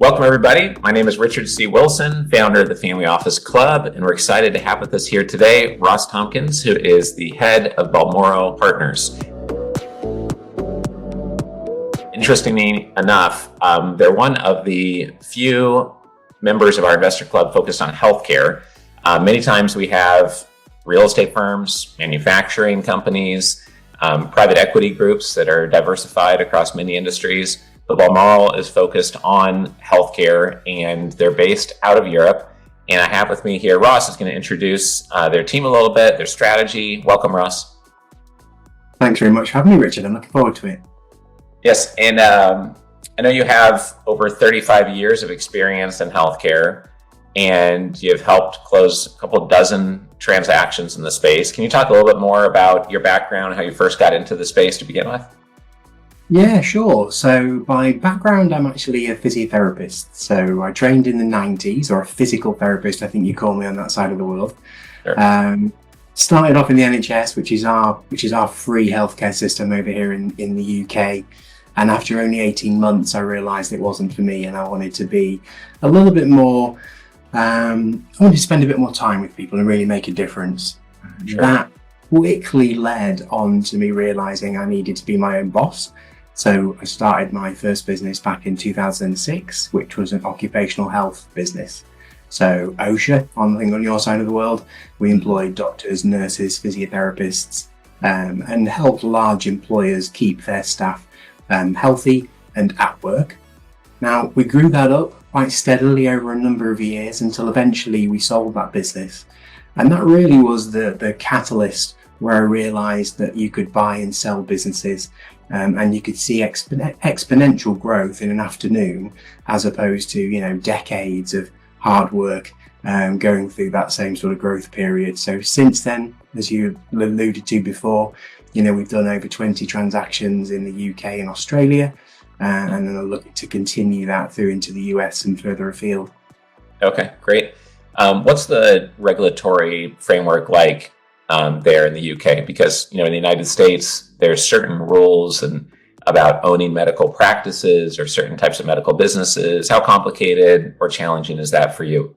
Welcome, everybody. My name is Richard C. Wilson, founder of the Family Office Club, and we're excited to have with us here today Ross Tompkins, who is the head of Balmoral Partners. Interestingly enough, they're one of the few members of our investor club focused on healthcare. Many times we have real estate firms, manufacturing companies, private equity groups that are diversified across many industries. But Balmoral is focused on healthcare, and they're based out of Europe. And I have with me here, Ross is going to introduce their team a little bit, their strategy. Welcome, Ross. Thanks very much for having me, Richard. I'm looking forward to it. Yes, and I know you have over 35 years of experience in healthcare, and you've helped close a couple dozen transactions in the space. Can you talk a little bit more about your background, how you first got into the space to begin with? Yeah, sure. So by background, I'm actually a physiotherapist. So I trained in the 90s, or a physical therapist, I think you call me on that side of the world. Sure. Started off in the NHS, which is our free healthcare system over here in the UK. And after only 18 months, I realized it wasn't for me, and I wanted to be a little bit more, I wanted to spend a bit more time with people and really make a difference. Sure. That quickly led on to me realizing I needed to be my own boss. So I started my first business back in 2006, which was an occupational health business. So OSHA, on your side of the world, we employed doctors, nurses, physiotherapists, and helped large employers keep their staff healthy and at work. Now, we grew that up quite steadily over a number of years until eventually we sold that business. And that really was the catalyst where I realized that you could buy and sell businesses, and you could see exponential growth in an afternoon, as opposed to, decades of hard work going through that same sort of growth period. So since then, as you alluded to before, we've done over 20 transactions in the UK and Australia, and then I'm looking to continue that through into the US and further afield. Okay, great. What's the regulatory framework like there in the UK? Because, in the United States, there's certain rules about owning medical practices or certain types of medical businesses. How complicated or challenging is that for you?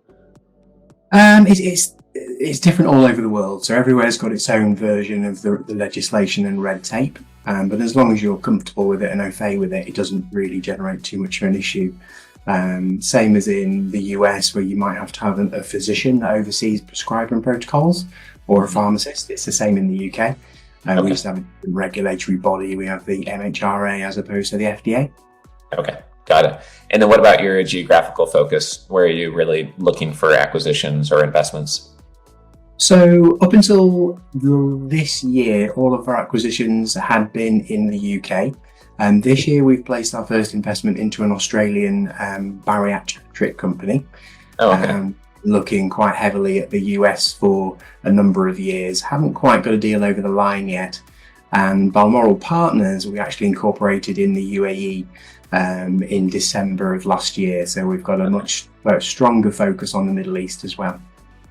It's different all over the world. So everywhere's got its own version of the legislation and red tape. But as long as you're comfortable with it and okay with it, it doesn't really generate too much of an issue. Same as in the US, where you might have to have a physician that oversees prescribing protocols, or a pharmacist. It's the same in the UK. Okay. We used to have a regulatory body. We have the MHRA as opposed to the FDA. Okay, got it. And then what about your geographical focus? Where are you really looking for acquisitions or investments? So up until this year, all of our acquisitions had been in the UK. And this year we've placed our first investment into an Australian bariatric company. Oh, okay. Looking quite heavily at the US for a number of years. Haven't quite got a deal over the line yet. And Balmoral Partners, we actually incorporated in the UAE in December of last year. So we've got a much stronger focus on the Middle East as well.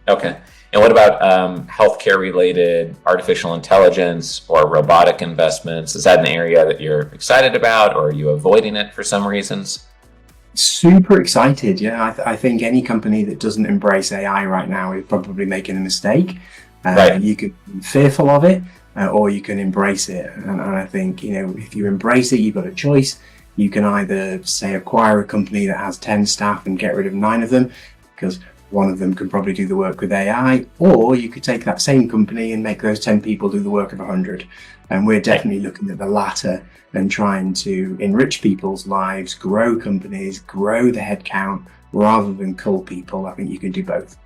Okay. And what about healthcare related artificial intelligence or robotic investments? Is that an area that you're excited about, or are you avoiding it for some reasons? Super excited. Yeah, I think any company that doesn't embrace AI right now is probably making a mistake. Right. You could be fearful of it, or you can embrace it. And I think, if you embrace it, you've got a choice. You can either, say, acquire a company that has 10 staff and get rid of 9 of them, because one of them can probably do the work with AI, or you could take that same company and make those 10 people do the work of 100. And we're definitely looking at the latter and trying to enrich people's lives, grow companies, grow the headcount, rather than cull people. I think you can do both.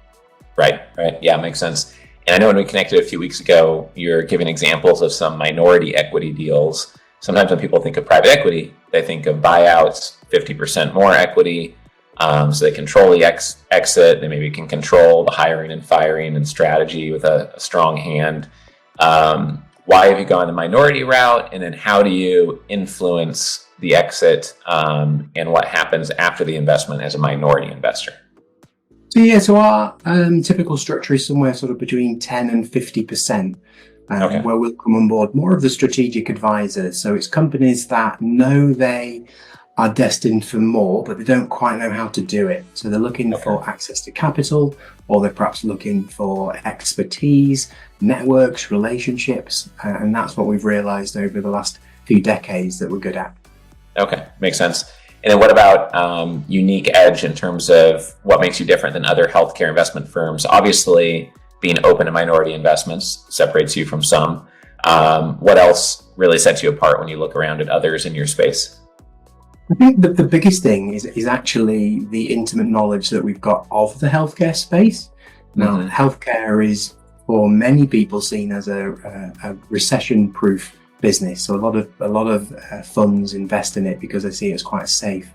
Right. Yeah, makes sense. And I know when we connected a few weeks ago, you're giving examples of some minority equity deals. Sometimes when people think of private equity, they think of buyouts, 50% more equity. So they control the exit. They maybe can control the hiring and firing and strategy with a strong hand. Why have you gone the minority route? And then how do you influence the exit and what happens after the investment as a minority investor? So our typical structure is somewhere sort of between 10 and 50%. Where we'll come on board more of the strategic advisors. So it's companies that know they are destined for more, but they don't quite know how to do it. So they're looking for access to capital, or they're perhaps looking for expertise, networks, relationships. And that's what we've realized over the last few decades that we're good at. Okay, makes sense. And then what about unique edge in terms of what makes you different than other healthcare investment firms? Obviously, being open to minority investments separates you from some. What else really sets you apart when you look around at others in your space? I think that the biggest thing is actually the intimate knowledge that we've got of the healthcare space. Now, healthcare is for many people seen as a recession-proof business. So a lot of funds invest in it because they see it as quite a safe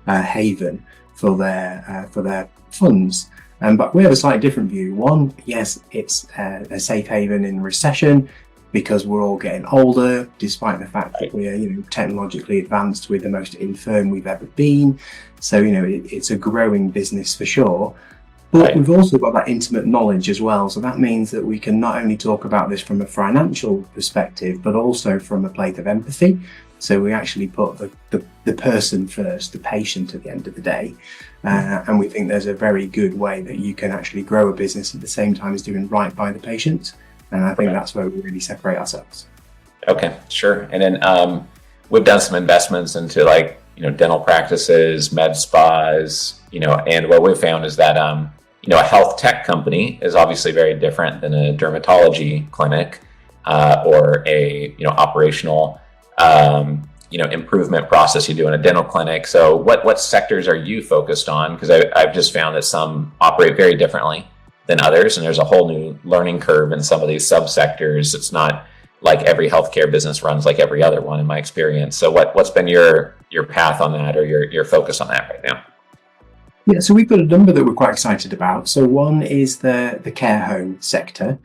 haven for their funds. But we have a slightly different view. One, yes, it's a safe haven in recession, because we're all getting older, despite the fact that we are, technologically advanced. We're the most infirm we've ever been. So, it's a growing business for sure. But we've also got that intimate knowledge as well. So that means that we can not only talk about this from a financial perspective, but also from a place of empathy. So we actually put the person first, the patient at the end of the day. And we think there's a very good way that you can actually grow a business at the same time as doing right by the patient. And I think that's where we really separate ourselves. Okay, sure. And then we've done some investments into dental practices, med spas, and what we've found is that, a health tech company is obviously very different than a dermatology clinic or a, operational, improvement process you do in a dental clinic. So what sectors are you focused on? Because I've just found that some operate very differently than others, and there's a whole new learning curve in some of these subsectors. It's not like every healthcare business runs like every other one, in my experience. So what's been your path on that, or your focus on that right now? Yeah, so we've got a number that we're quite excited about. So one is the care home sector.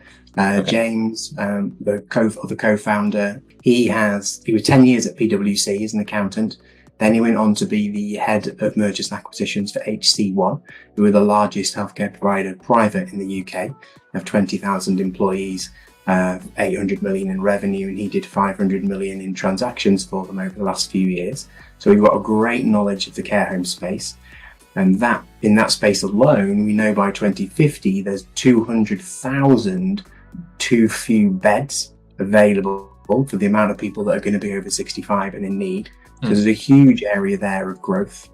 James, the co-founder, he was 10 years at PwC as an accountant. Then he went on to be the head of mergers and acquisitions for HC1, who are the largest healthcare provider private in the UK. They have 20,000 employees, 800 million in revenue, and he did 500 million in transactions for them over the last few years. So we've got a great knowledge of the care home space. And that in that space alone, we know by 2050, there's 200,000 too few beds available for the amount of people that are going to be over 65 and in need. So there's a huge area there of growth.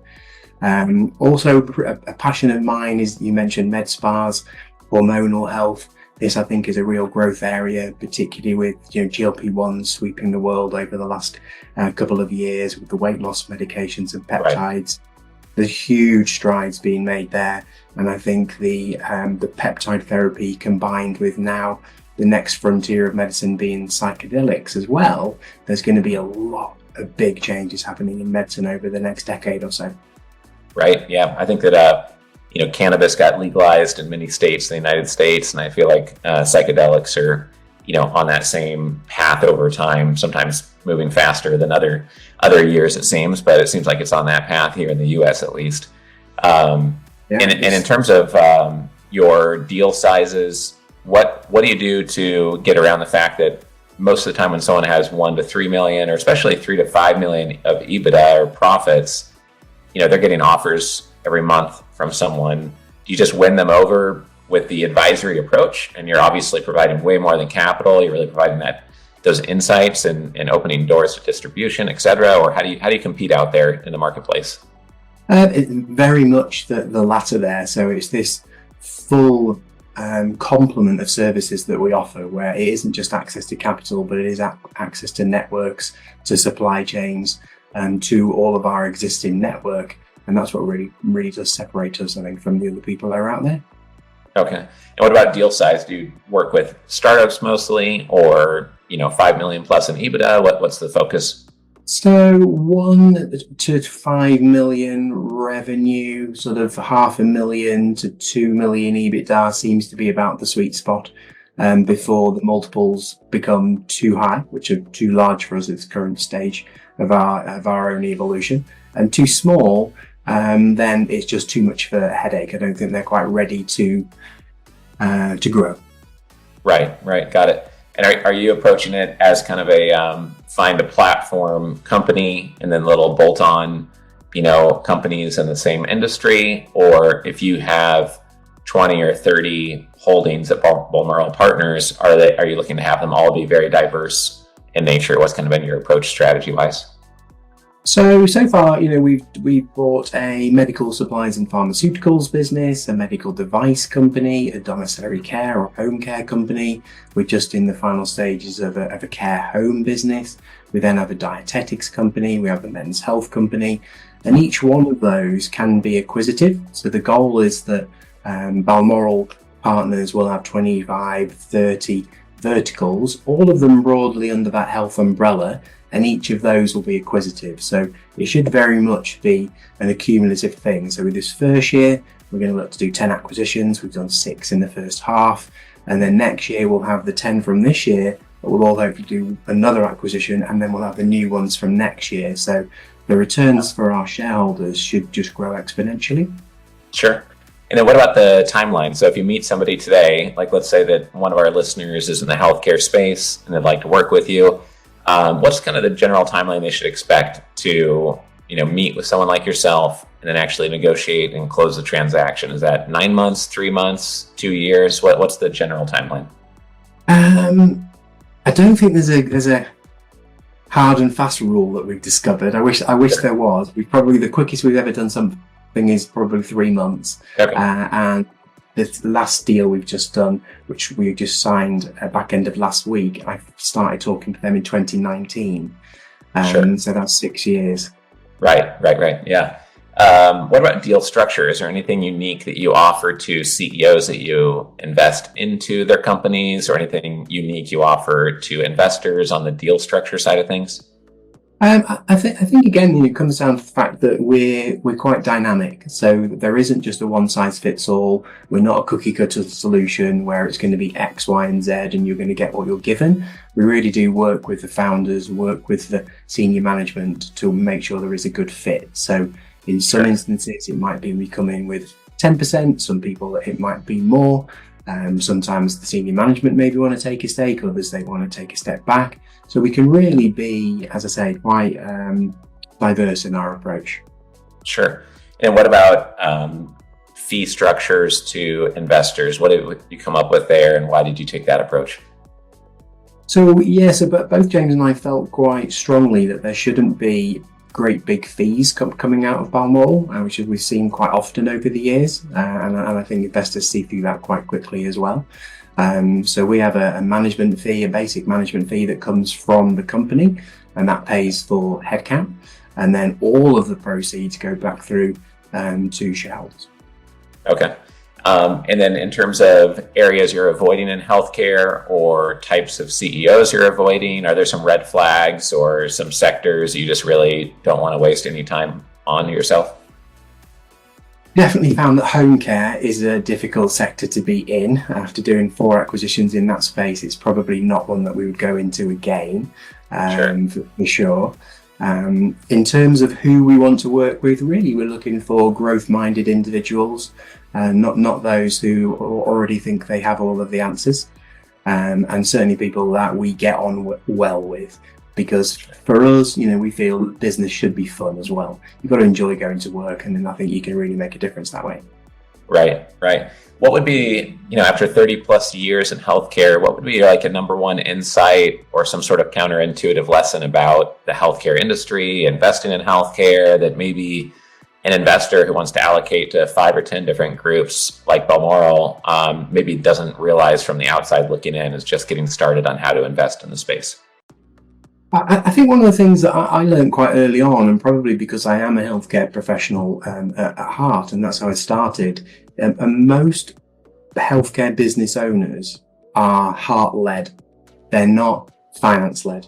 Also, a passion of mine is, you mentioned med spas, hormonal health. This, I think, is a real growth area, particularly with GLP-1s sweeping the world over the last couple of years with the weight loss medications and peptides. There's huge strides being made there, and I think the peptide therapy combined with now the next frontier of medicine being psychedelics as well, there's going to be a lot of big changes happening in medicine over the next decade or so. Right. Yeah. I think that, cannabis got legalized in many states in the United States. And I feel like psychedelics are, on that same path over time, sometimes moving faster than other years, it seems, but it seems like it's on that path here in the US at least. And in terms of your deal sizes, what do you do to get around the fact that most of the time when someone has 1 to 3 million, or especially 3 to 5 million of EBITDA or profits, they're getting offers every month from someone. Do you just win them over with the advisory approach? And you're obviously providing way more than capital. You're really providing those insights and opening doors to distribution, et cetera. Or how do you compete out there in the marketplace? Very much the latter there. So it's this full complement of services that we offer, where it isn't just access to capital, but it is access to networks, to supply chains, and to all of our existing network. And that's what really does separate us, I think, from the other people that are out there. Okay. And what about deal size? Do you work with startups mostly, or 5 million plus in EBITDA? What's the focus? So 1 to 5 million revenue, sort of 500,000 to 2 million EBITDA seems to be about the sweet spot before the multiples become too high, which are too large for us at the current stage of our own evolution, and too small, then it's just too much of a headache. I don't think they're quite ready to grow. Right. Got it. And are you approaching it as kind of a find a platform company and then little bolt-on companies in the same industry, or if you have 20 or 30 holdings at Balmoral Partners, are you looking to have them all be very diverse in nature? What's kind of been your approach strategy wise? So far, we've bought a medical supplies and pharmaceuticals business, a medical device company, a domiciliary care or home care company. We're just in the final stages of a care home business. We then have a dietetics company. We have a men's health company, and each one of those can be acquisitive. So the goal is that Balmoral Partners will have 25, 30 verticals, all of them broadly under that health umbrella, and each of those will be acquisitive. So it should very much be an accumulative thing. So with this first year, we're going to look to do 10 acquisitions. We've done 6 in the first half. And then next year, we'll have the 10 from this year, but we'll all hopefully do another acquisition, and then we'll have the new ones from next year. So the returns for our shareholders should just grow exponentially. Sure. And then what about the timeline? So if you meet somebody today, like let's say that one of our listeners is in the healthcare space and they'd like to work with you, what's kind of the general timeline they should expect to, meet with someone like yourself and then actually negotiate and close the transaction? Is that 9 months, 3 months, 2 years? What's the general timeline? I don't think there's a hard and fast rule that we've discovered. I wish there was. The quickest we've ever done something is probably 3 months. Okay. And the last deal we've just done, which we just signed at back end of last week, I started talking to them in 2019. Sure. So that's 6 years. Right. Yeah. What about deal structure? Is there anything unique that you offer to CEOs that you invest into their companies, or anything unique you offer to investors on the deal structure side of things? I think again, it comes down to the fact that we're quite dynamic. So there isn't just a one size fits all. We're not a cookie cutter solution where it's going to be X, Y, and Z, and you're going to get what you're given. We really do work with the founders, work with the senior management to make sure there is a good fit. So in some instances, it might be we come in with 10%. Some people, it might be more. Sometimes the senior management maybe want to take a stake, others they want to take a step back. So we can really be, as I say, quite diverse in our approach. Sure. And what about fee structures to investors? What did you come up with there, and why did you take that approach? So both James and I felt quite strongly that there shouldn't be great big fees coming out of Balmoral, which we've seen quite often over the years, and I think investors see through that quite quickly as well. So we have a management fee, a basic management fee that comes from the company, and that pays for headcount, and then all of the proceeds go back through to shareholders. Okay. And then in terms of areas you're avoiding in healthcare, or types of CEOs you're avoiding, are there some red flags or some sectors you just really don't want to waste any time on yourself? Definitely found that home care is a difficult sector to be in. After doing 4 acquisitions in that space, it's probably not one that we would go into again, for sure. In terms of who we want to work with, really we're looking for growth-minded individuals, not those who already think they have all of the answers, and certainly people that we get on well with. Because for us, we feel business should be fun as well. You've got to enjoy going to work, and then I think you can really make a difference that way. Right. What would be, after 30 plus years in healthcare, what would be like a number one insight or some sort of counterintuitive lesson about the healthcare industry, investing in healthcare, that maybe an investor who wants to allocate to 5 or 10 different groups like Balmoral maybe doesn't realize from the outside looking in, is just getting started on how to invest in the space? I think one of the things that I learned quite early on, and probably because I am a healthcare professional at heart, and that's how I started, and most healthcare business owners are heart-led. They're not finance-led.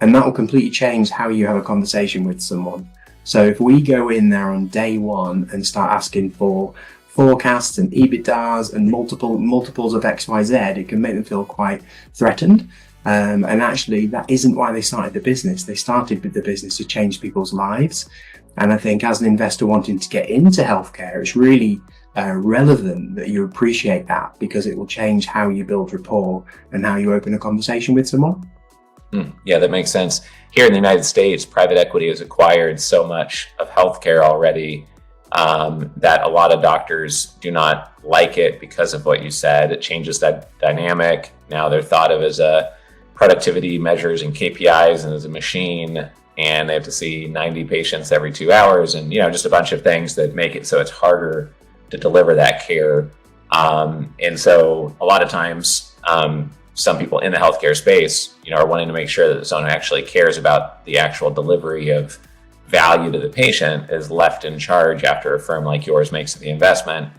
And that will completely change how you have a conversation with someone. So if we go in there on day one and start asking for forecasts and EBITDAs and multiples of XYZ, it can make them feel quite threatened. And actually, that isn't why they started the business. They started with the business to change people's lives. And I think as an investor wanting to get into healthcare, it's really relevant that you appreciate that, because it will change how you build rapport and how you open a conversation with someone. Yeah, that makes sense. Here in the United States, private equity has acquired so much of healthcare already that a lot of doctors do not like it because of what you said. It changes that dynamic. Now they're thought of as a productivity measures and KPIs and as a machine, and they have to see 90 patients every 2 hours, and just a bunch of things that make it so it's harder to deliver that care. And so a lot of times, some people in the healthcare space, are wanting to make sure that someone who actually cares about the actual delivery of value to the patient is left in charge after a firm like yours makes the investment,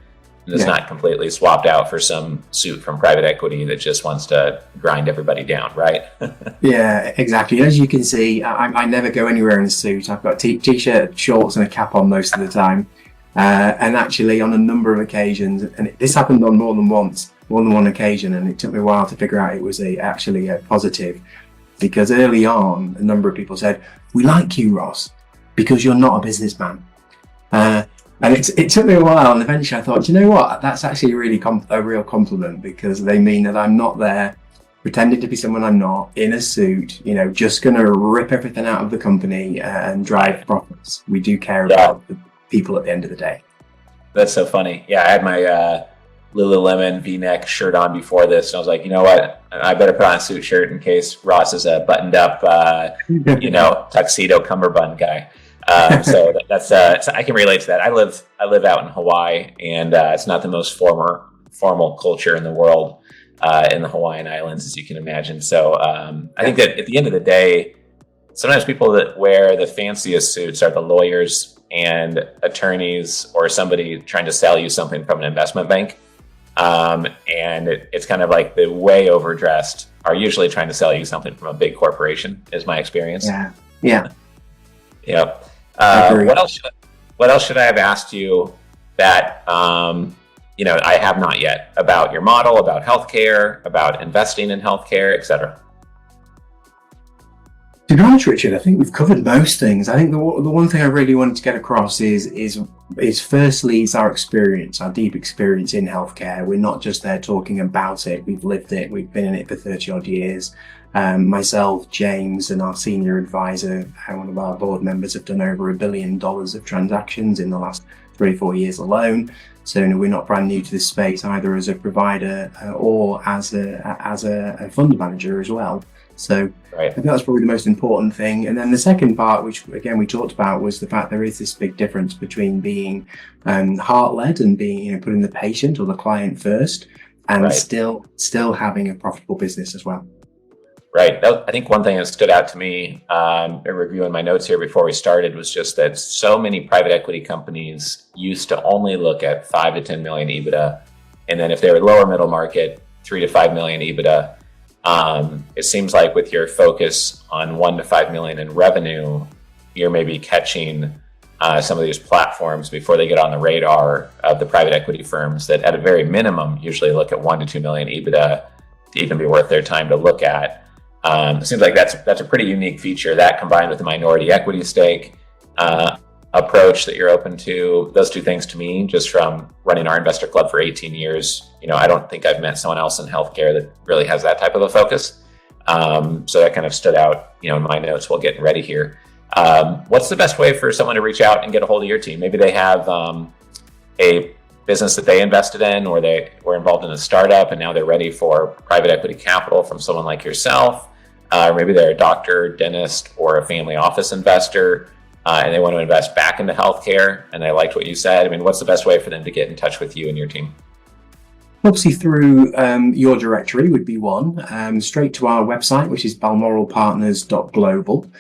and it's not completely swapped out for some suit from private equity that just wants to grind everybody down, right? Yeah, exactly. As you can see, I never go anywhere in a suit. I've got t-shirt, shorts, and a cap on most of the time. And actually, on a number of occasions, and this happened on more than one occasion, and it took me a while to figure out it was actually a positive, because early on, a number of people said, "We like you, Ross, because you're not a businessman." And it took me a while, and eventually I thought, you know what, that's actually a real compliment, because they mean that I'm not there pretending to be someone I'm not, in a suit, just going to rip everything out of the company and drive profits. We do care about the people at the end of the day. That's so funny. Yeah, I had my Lululemon V-neck shirt on before this, and I was like, you know what, I better put on a suit shirt in case Ross is a buttoned up, tuxedo cummerbund guy. So that's I can relate to that. I live out in Hawaii, and it's not the most formal culture in the world in the Hawaiian Islands, as you can imagine. So I think that at the end of the day, sometimes people that wear the fanciest suits are the lawyers and attorneys, or somebody trying to sell you something from an investment bank. And it's kind of like the way overdressed are usually trying to sell you something from a big corporation, is my experience. Yeah. Yep. What else should I have asked you that I have not yet, about your model, about healthcare, about investing in healthcare, etc.? To be honest, Richard, I think we've covered most things. I think the one thing I really wanted to get across is firstly, it's our experience, our deep experience in healthcare. We're not just there talking about it. We've lived it. We've been in it for 30 odd years. Myself, James, and our senior advisor, one of our board members, have done over $1 billion of transactions in the last 3 or 4 years alone. So we're not brand new to this space, either as a provider or as a fund manager as well. So I think that's probably the most important thing. And then the second part, which again we talked about, was the fact there is this big difference between being heart-led and being putting the patient or the client first, and still having a profitable business as well. Right. I think one thing that stood out to me in reviewing my notes here before we started was just that so many private equity companies used to only look at 5 to 10 million EBITDA. And then if they were lower middle market, 3 to 5 million EBITDA. It seems like with your focus on 1 to 5 million in revenue, you're maybe catching some of these platforms before they get on the radar of the private equity firms that at a very minimum usually look at 1 to 2 million EBITDA to even be worth their time to look at. It seems like that's a pretty unique feature, that combined with the minority equity stake approach that you're open to. Those two things, to me, just from running our investor club for 18 years, I don't think I've met someone else in healthcare that really has that type of a focus. So that kind of stood out, in my notes while getting ready here. What's the best way for someone to reach out and get a hold of your team? Maybe they have a business that they invested in, or they were involved in a startup and now they're ready for private equity capital from someone like yourself. Or maybe they're a doctor, dentist, or a family office investor, and they want to invest back into healthcare, and they liked what you said. I mean, what's the best way for them to get in touch with you and your team? Obviously through your directory would be one, straight to our website, which is balmoralpartners.global,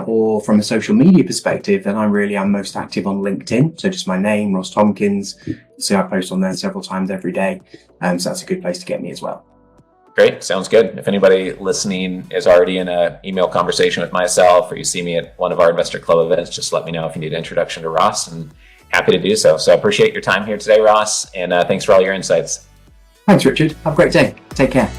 or from a social media perspective, then I'm most active on LinkedIn. So just my name, Ross Tompkins. So I post on there several times every day. So that's a good place to get me as well. Great. Sounds good. If anybody listening is already in an email conversation with myself, or you see me at one of our investor club events, just let me know if you need an introduction to Ross, and happy to do so. So I appreciate your time here today, Ross, and thanks for all your insights. Thanks, Richard. Have a great day. Take care.